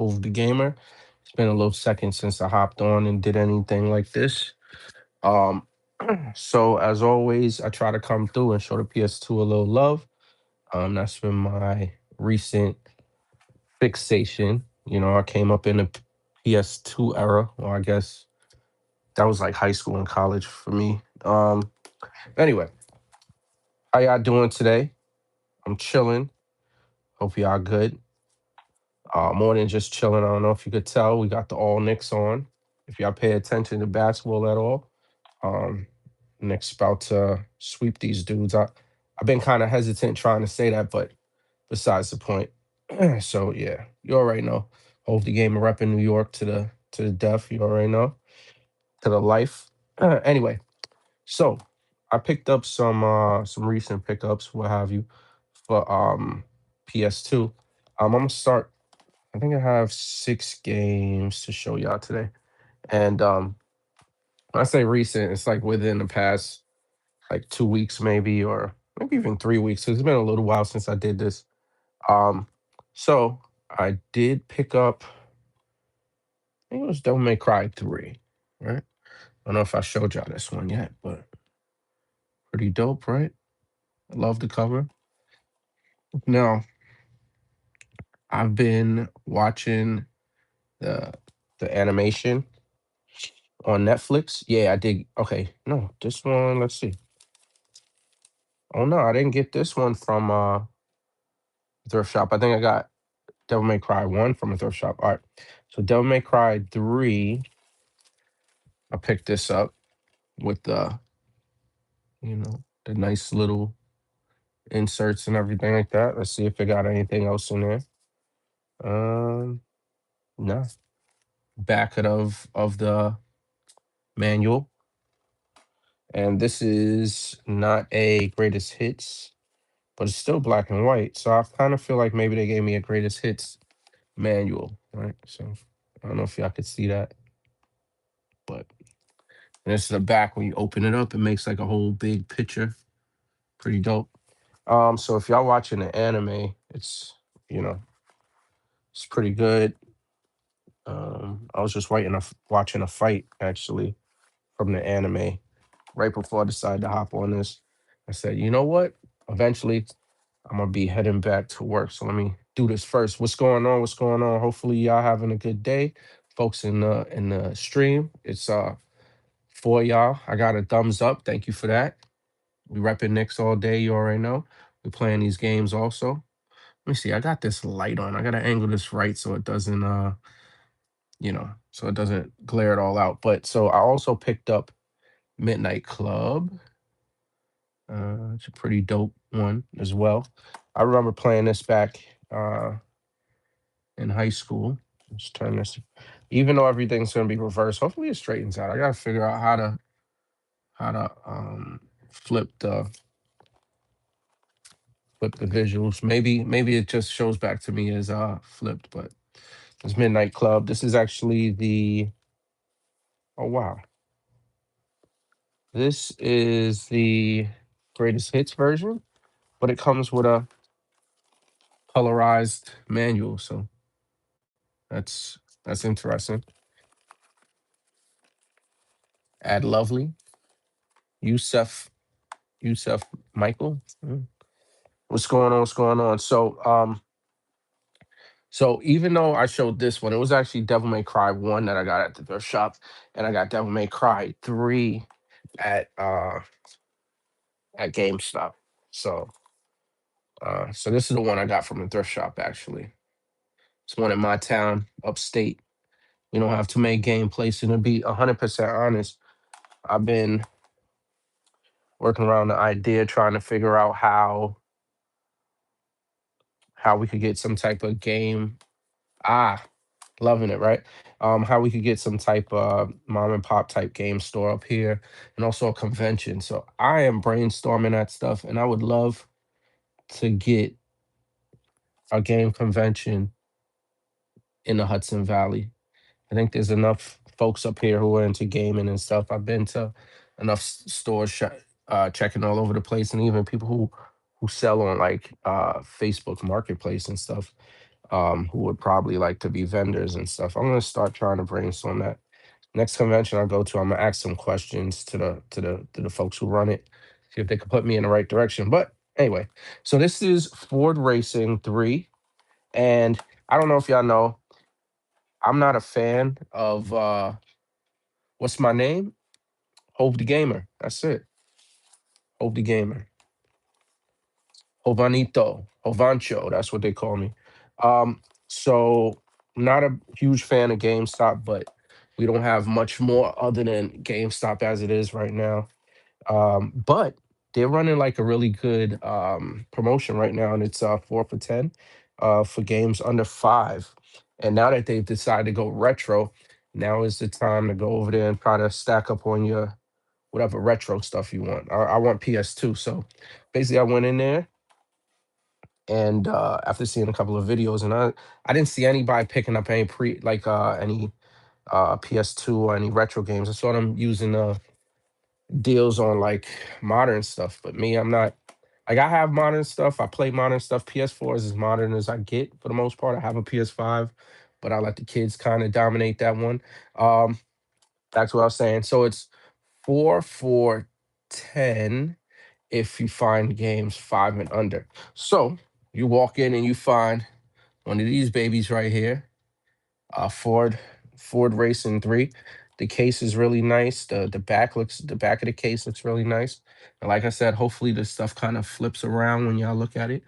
HOV the Gamer. It's been a little second since I hopped on and did anything like this. Um, so as always, I try to come through and show the PS2 a little love. That's been my recent fixation. I came up in the PS2 era, or I guess that was like high school and college for me. Anyway, how y'all doing today? I'm chilling. Hope y'all good. More than just chilling. I don't know if you could tell, we got the all Knicks on. If y'all pay attention to basketball at all, um, Knicks about to sweep these dudes. I've been kind of hesitant trying to say that, but besides the point. So yeah, you already know. Hold the game rep in New York to the death. You already know, to the life. Anyway, so I picked up some recent pickups, what have you, for PS2. I'm gonna start. I think I have 6 games to show y'all today. And when I say recent, it's like within the past like 2 weeks, maybe, or maybe even 3 weeks. Cause it's been a little while since I did this. Um, so I did pick up. I think it was Devil May Cry 3. Right. I don't know if I showed y'all this one yet, but pretty dope, right? I love the cover. Now I've been watching the the animation on Netflix. Yeah, I did. Okay, no, this one. Let's see. Oh no, I didn't get this one from thrift shop. I think I got Devil May Cry 1 from a thrift shop. All right. So Devil May Cry 3, I picked this up with the nice little inserts and everything like that. Let's see if it got anything else in there. No. Back of the manual. And this is not a greatest hits, but it's still black and white. So I kind of feel like maybe they gave me a greatest hits manual, right? So I don't know if y'all could see that, but this is the back. When you open it up, it makes like a whole big picture. Pretty dope. So if y'all watching the anime, you know it's pretty good. I was just watching a fight actually from the anime right before I decided to hop on this. I said, you know what? Eventually, I'm gonna be heading back to work. So let me do this first. What's going on? What's going on? Hopefully y'all having a good day. Folks in the stream. It's for y'all. I got a thumbs up. Thank you for that. We repping Knicks all day, you already know. We playing these games also. Let me see. I got this light on. I gotta angle this right so it doesn't so it doesn't glare it all out. But so I also picked up Midnight Club. It's a pretty dope one as well. I remember playing this back in high school. Let's turn this. Even though everything's gonna be reversed, hopefully it straightens out. I gotta figure out how to flip the visuals. Maybe it just shows back to me as flipped, but it's Midnight Club. This is actually the oh wow. This is the greatest hits version, but it comes with a colorized manual, so that's interesting. Add Lovely, Yusef Yusef Michael. What's going on? What's going on? So even though I showed this one, it was actually Devil May Cry 1 that I got at the thrift shop, and I got Devil May Cry 3 at uh at GameStop. So so this is the one I got from the thrift shop actually. It's one in my town, upstate. We don't have too many game places. And to be 100% honest, I've been working around the idea trying to figure out how we could get some type of game. Ah, loving it, right? How we could get some type of mom and pop type game store up here and also a convention. So I am brainstorming that stuff and I would love to get a game convention in the Hudson Valley. I think there's enough folks up here who are into gaming and stuff. I've been to enough stores checking all over the place and even people who sell on like Facebook Marketplace and stuff. who would probably like to be vendors and stuff. I'm gonna start trying to brainstorm that. Next convention I go to, I'm gonna ask some questions to the folks who run it, see if they can put me in the right direction. But anyway, so this is Ford Racing 3, and I don't know if y'all know, I'm not a fan of what's my name? HOV the Gamer. That's it. HOV the Gamer. Hovanito, Hovancho, that's what they call me. So not a huge fan of GameStop, but we don't have much more other than GameStop as it is right now. But they're running like a really good promotion right now, and it's 4 for 10 for games under five. And now that they've decided to go retro, now is the time to go over there and try to stack up on your whatever retro stuff you want. I want PS2, so basically I went in there and after seeing a couple of videos, and I didn't see anybody picking up any any PS2 or any retro games. I saw them using deals on like modern stuff, but me, I'm not. Like, I have modern stuff. I play modern stuff. PS4 is as modern as I get for the most part. I have a PS5, but I let the kids kind of dominate that one. Um, that's what I was saying. So it's 4 for 10 if you find games five and under. So you walk in and you find one of these babies right here, Ford Racing 3. The case is really nice. The back of the case looks really nice. And like I said, hopefully this stuff kind of flips around when y'all look at it.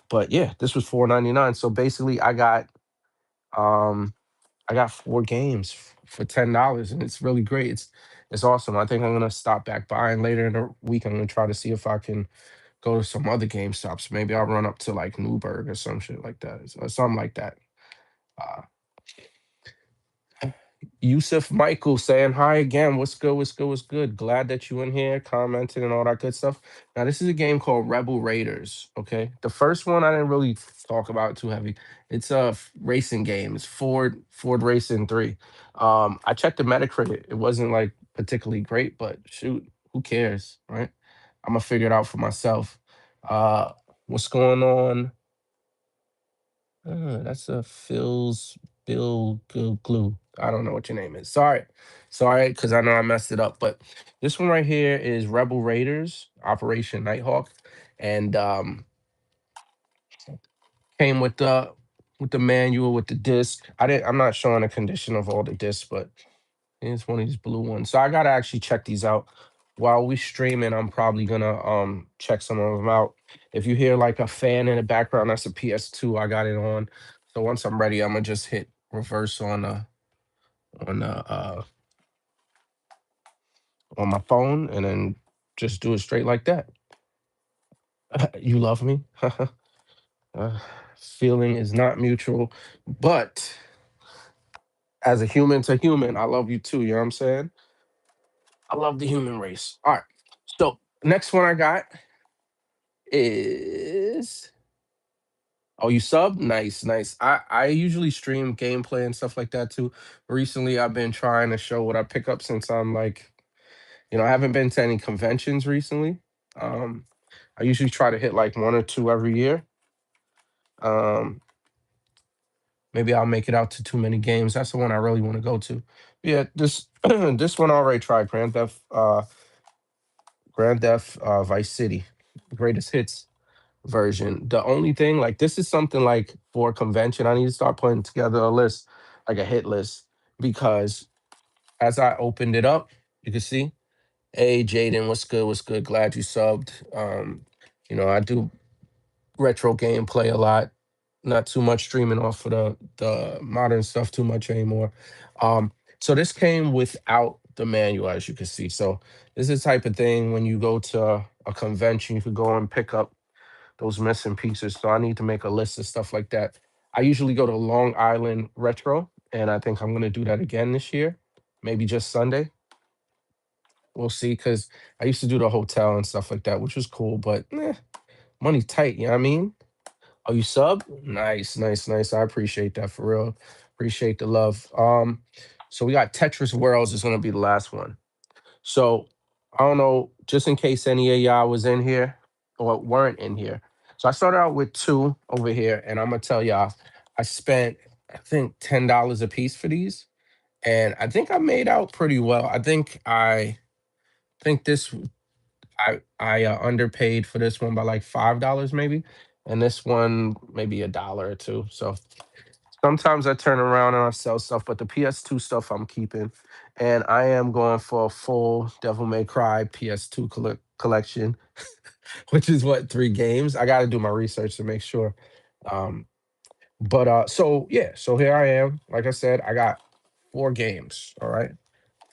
But yeah, this was 4.99. So basically um I got four games for $10, and it's really great. It's awesome. I think I'm gonna stop back by, and later in the week I'm gonna try to see if I can go to some other Game Stops. Maybe I'll run up to like Newburgh or some shit like that, or something like that. Uh, Yusuf Michael saying hi again. What's good? What's good? What's good? Glad that you in here commenting and all that good stuff. Now, this is a game called Rebel Raiders. Okay, the first one I didn't really talk about too heavy. It's a racing game. It's Ford Racing 3. I checked the Metacritic. It wasn't like particularly great, but shoot, who cares, right? I'm gonna figure it out for myself. Uh, what's going on? That's a Phil's Glue. I don't know what your name is. Sorry, because I know I messed it up. But this one right here is Rebel Raiders Operation Nighthawk, and came with the manual with the disc. I'm not showing the condition of all the discs, but it's one of these blue ones. So I gotta actually check these out. While we streaming, I'm probably gonna check some of them out. If you hear like a fan in the background, that's a PS2. I got it on. So once I'm ready, I'm gonna just hit reverse on the on my phone and then just do it straight like that. You love me. uh, Feeling is not mutual, but as a human to human, I love you too. You know what I'm saying? I love the human race. All right. So next one I got is, oh, you sub? Nice, nice. I usually stream gameplay and stuff like that too. Recently I've been trying to show what I pick up since I'm like, I haven't been to any conventions recently. Um I usually try to hit like one or two every year. Um Maybe I'll make it out to too many games. That's the one I really want to go to. Yeah, this this one I already tried Grand Theft Vice City, greatest hits version. The only thing, like, this is something like for a convention, I need to start putting together a list, like a hit list, because as I opened it up, you can see, hey Jaden, what's good? What's good? Glad you subbed. I do retro gameplay a lot, not too much streaming off of the modern stuff too much anymore. So this came without the manual, as you can see. So this is the type of thing when you go to a convention, you could go and pick up those missing pieces. So I need to make a list of stuff like that. I usually go to Long Island Retro, and I think I'm gonna do that again this year. Maybe just Sunday. We'll see, because I used to do the hotel and stuff like that, which was cool, but money tight, you know what I mean? Oh, you sub? Nice, nice, nice. I appreciate that for real. Appreciate the love. So we got Tetris Worlds is gonna be the last one. So I don't know, just in case any of y'all was in here or weren't in here. So I started out with two over here, and I'm gonna tell y'all, I spent I think $10 a piece for these, and I think I made out pretty well. I think this I underpaid for this one by like $5 maybe, and this one maybe a dollar or two. So sometimes I turn around and I sell stuff, but the PS2 stuff I'm keeping, and I am going for a full Devil May Cry PS2 collection, which is what 3 games. I got to do my research to make sure. Um, but so yeah, so here I am. Like I said, I got 4 games. All right,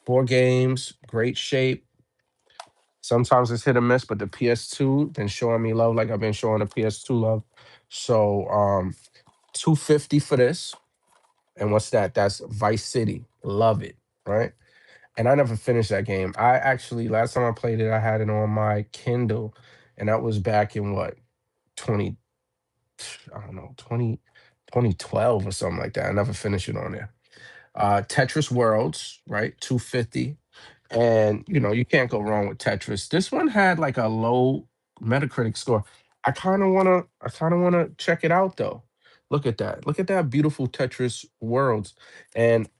4 games, great shape. Sometimes it's hit or miss, but the PS2 been showing me love like I've been showing the PS2 love. So 250 for this. And what's that? That's Vice City. Love it. Right. And I never finished that game. I actually last time I played it, I had it on my Kindle, and that was back in what 20, I don't know, 2012 or something like that. I never finished it on there. Tetris Worlds, right? 250. And you can't go wrong with Tetris. This one had like a low Metacritic score. I kind of want to check it out though. Look at that. Look at that beautiful Tetris Worlds. And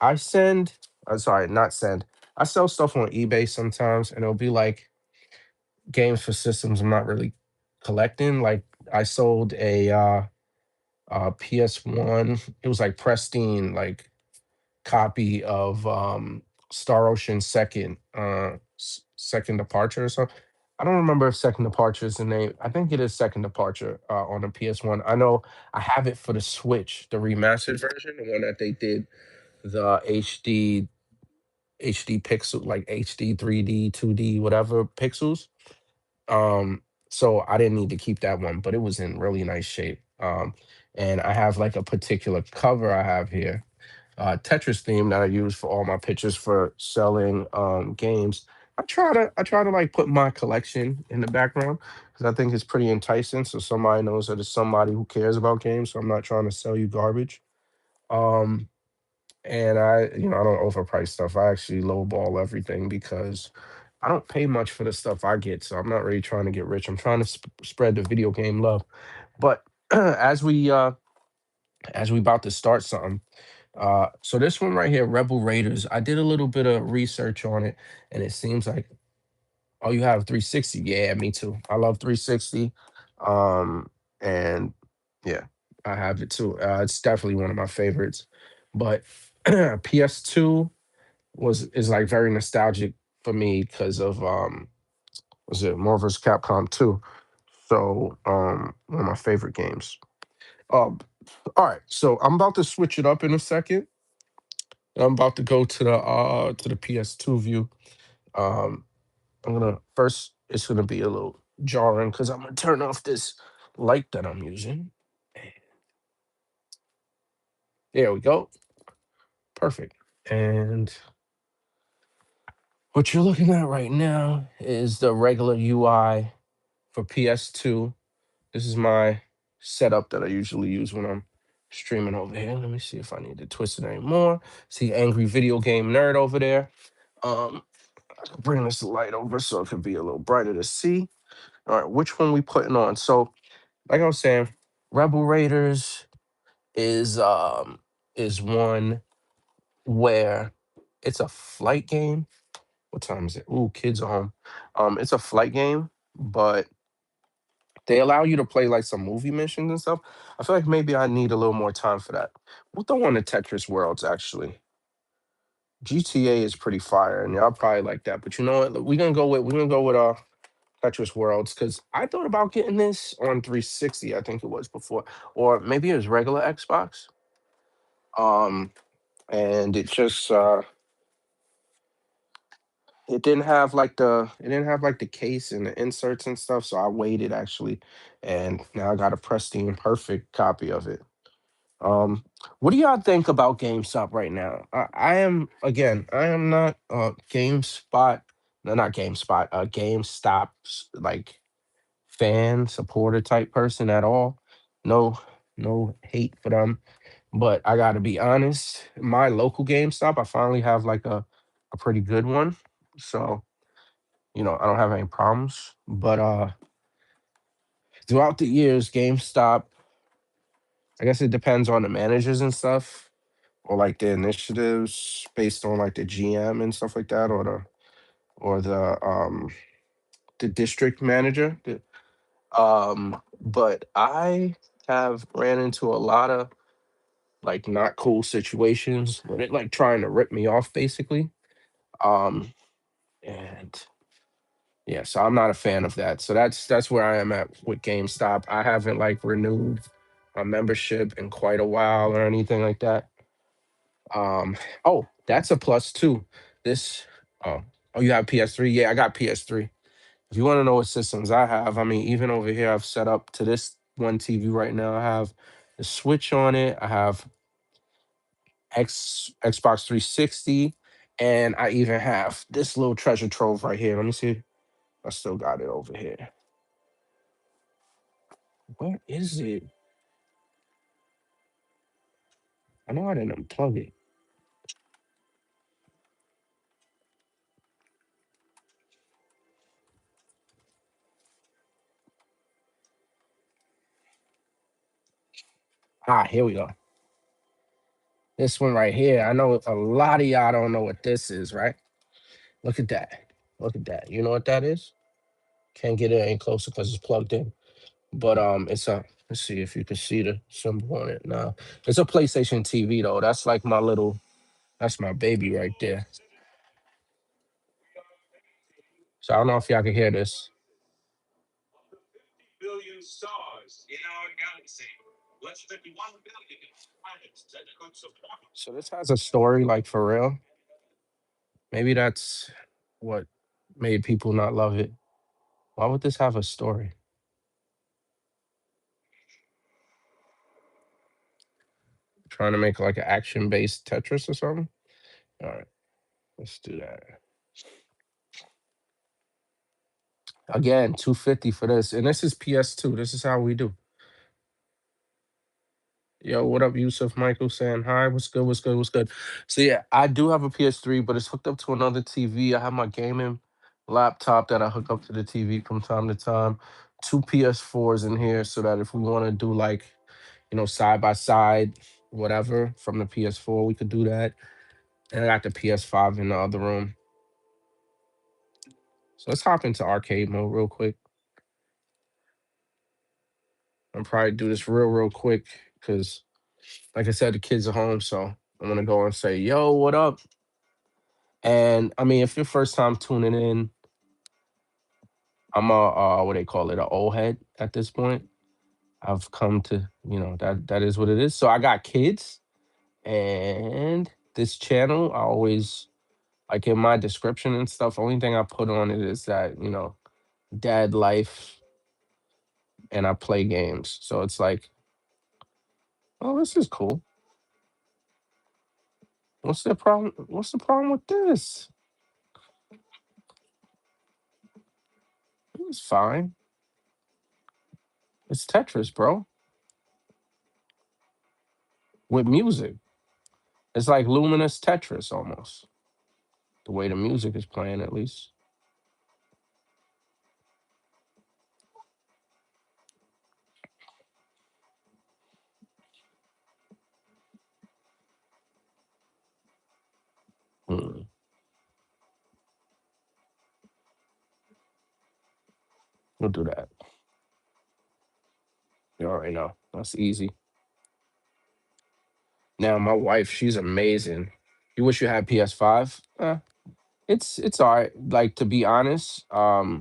sorry, not send. I sell stuff on eBay sometimes, and it'll be like games for systems I'm not really collecting. Like I sold a PS1. It was like pristine, like copy of Star Ocean Second Departure or something. I don't remember if Second Departure is the name. I think it is Second Departure on the PS1. I know I have it for the Switch, the remastered version, the one that they did the HD pixel, like HD 3D 2D whatever pixels. Um, so I didn't need to keep that one, but it was in really nice shape. And I have like a particular cover I have here, Tetris theme that I use for all my pictures for selling games. I try to like put my collection in the background because I think it's pretty enticing. So somebody knows that it's somebody who cares about games. So I'm not trying to sell you garbage. Um, and I don't overprice stuff. I actually lowball everything because I don't pay much for the stuff I get. So I'm not really trying to get rich. I'm trying to spread the video game love. But as we about to start something, so this one right here, Rebel Raiders, I did a little bit of research on it, and it seems like, oh, you have 360. Yeah, me too. I love 360. And yeah, I have it too. It's definitely one of my favorites. But PS2 is like very nostalgic for me because of was it Marvel's Capcom 2? So one of my favorite games. Um, all right, so I'm about to switch it up in a second. I'm about to go to the PS2 view. Um, I'm gonna first. It's gonna be a little jarring because I'm gonna turn off this light that I'm using. There we go. Perfect. And what you're looking at right now is the regular UI for PS2. This is my setup that I usually use when I'm streaming over here. Let me see if I need to twist it anymore. See angry video game nerd over there. Um, bring this light over so it could be a little brighter to see. All right, which one we putting on? So, like I was saying, Rebel Raiders is um is one where it's a flight game. What time is it? Ooh, kids are home. It's a flight game, but they allow you to play like some movie missions and stuff. I feel like maybe I need a little more time for that. We'll throw on the Tetris Worlds actually. GTA is pretty fire, and y'all probably like that. But you know what? We're gonna go with Tetris Worlds because I thought about getting this on 360. I think it was before, or maybe it was regular Xbox. Um, and it didn't have like the case and the inserts and stuff. So I waited actually, and now I got a pristine, perfect copy of it. Um, what do y'all think about GameStop right now? I am not a GameSpot, no, not GameSpot, GameStop's like fan supporter type person at all. No, no hate for them. But I gotta be honest, my local GameStop, I finally have like a pretty good one. So, I don't have any problems. But Throughout the years, GameStop, I guess it depends on the managers and stuff, or like the initiatives based on like the GM and stuff like that, or the district manager. But I have ran into a lot of like not cool situations where it like trying to rip me off basically. Um, and yeah, so I'm not a fan of that. So that's where I am at with GameStop. I haven't like renewed my membership in quite a while or anything like that. Um, oh, that's a plus too. This oh oh you have PS3? Yeah, I got PS3. If you want to know what systems I have, I mean, even over here, I've set up to this one TV right now. I have the Switch on it. I have Xbox 360, and I even have this little treasure trove right here. Let me see. I still got it over here. Where is it? I know I didn't unplug it. Ah, here we go. This one right here. I know a lot of y'all don't know what this is, right? Look at that. Look at that. You know what that is? Can't get it any closer because it's plugged in. But it's a let's see if you can see the symbol on it. No, it's a PlayStation TV though. That's like my little that's my baby right there. So I don't know if y'all can hear this. So this has a story like for real. Maybe that's what made people not love it. Why would this have a story? Trying to make like an action based Tetris or something? All right, let's do that. Again, 250 for this. And this is PS2. This is how we do. Yo, what up, Yusuf Michael saying hi. What's good? What's good? What's good? So yeah, I do have a PS3, but it's hooked up to another TV. I have my gaming laptop that I hook up to the TV from time to time. Two PS4s in here so that if we want to do like, side by side, whatever from the PS4, we could do that. And I got the PS5 in the other room. So let's hop into arcade mode real quick. I'll probably do this real quick because, like I said, the kids are home. So I'm gonna go and say, "Yo, what up?" And I mean, if your first time tuning in, I'm a what they call it, a old head at this point. I've come to, that is what it is. So I got kids, and this channel, I always like in my description and stuff. Only thing I put on it is that dad life, and I play games. So it's like, oh, this is cool. What's the problem? What's the problem with this? It's fine. It's Tetris, bro, with music. It's like luminous Tetris almost. The way the music is playing, at least. Mm, we'll do that. You already know. That's easy. Now, my wife, she's amazing. You wish you had PS5? It's all right. Like to be honest, yeah,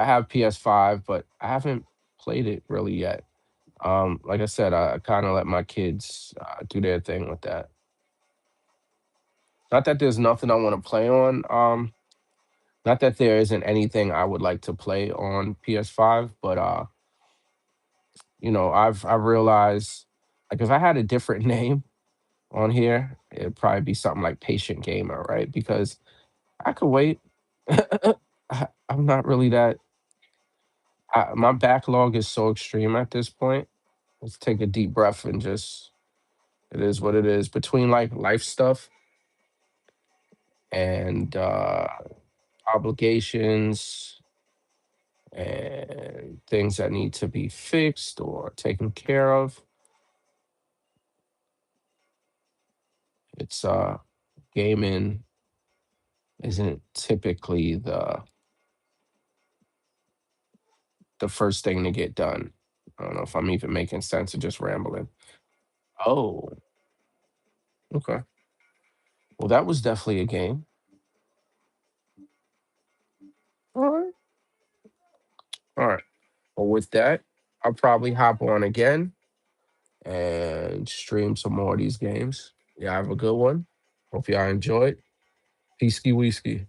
I have PS5, but I haven't played it really yet. Like I said, I kind of let my kids do their thing with that. Not that there's nothing I want to play on. Not that there isn't anything I would like to play on PS5, but I've realized like if I had a different name on here, it'd probably be something like Patient Gamer, right? Because I could wait. I'm not really that. My backlog is so extreme at this point. Let's take a deep breath and just, it is what it is. Between like life stuff and obligations and things that need to be fixed or taken care of. It's gaming isn't typically the first thing to get done. I don't know if I'm even making sense or just rambling. Oh, okay. Well, that was definitely a game. All right. All right. Well, with that, I'll probably hop on again and stream some more of these games. Yeah, have a good one. Hope y'all enjoyed. Peace, whiskey.